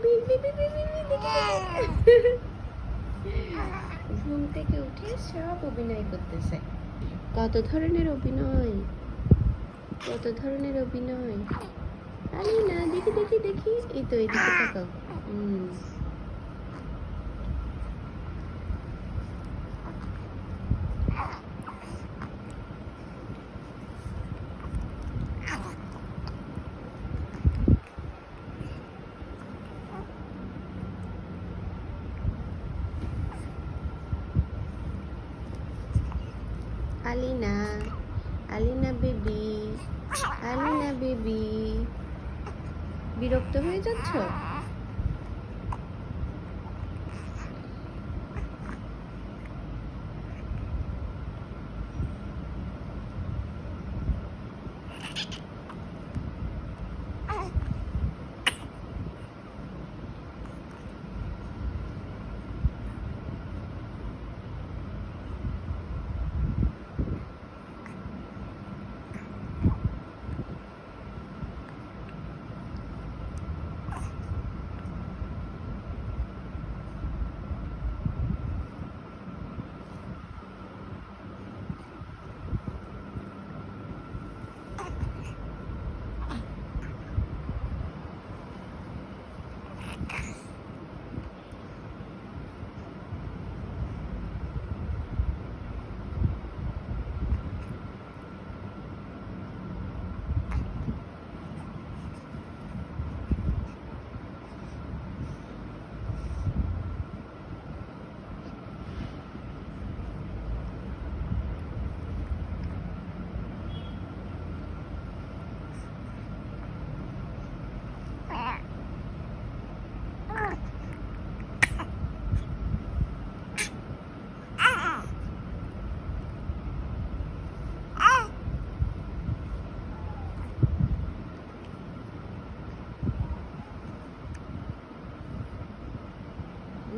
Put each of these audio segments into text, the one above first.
Baby baby baby ঘুম থেকে উঠে সব অভিনয় করতেছে। কত ধরনের অভিনয়, কত ধরনের অভিনয়। আরে না, দেখি দেখি দেখি, এই তো এইদিকে তাকাও। আলিনা, আলিনা বেবি, আলিনা বেবি, বিরক্ত হয়ে যাচ্ছ?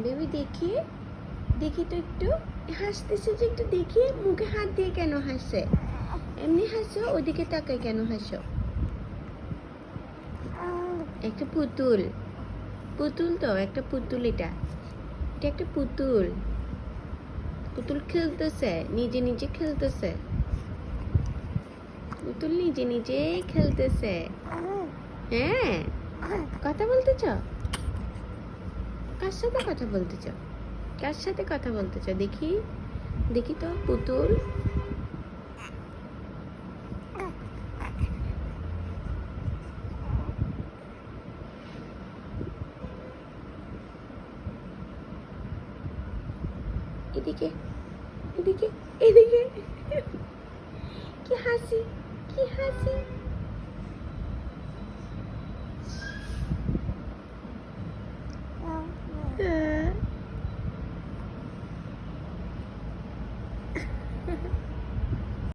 বেবি দেখি, দেখি তো একটু হাসতেছে যে, একটু দেখি মুখে হাত দিয়ে কেন হাসছে? এমনি হাসো, ওদিকে তাকাই কেন হাসো? একটা পুতুল, পুতুল তো একটা পুতুল, এটা এটা একটা পুতুল। পুতুল খেলতেছে, নিজে নিজে খেলতেছে, পুতুল নিজে নিজে খেলতেছে। হ্যাঁ, কথা বলতেছ? কার সাথে কথা বলতেছ? কার সাথে কথা বলতেছ? দেখি দেখি তো পুতুল। এদিকে এদিকে এদিকে, কি হাসি, কি হাসি।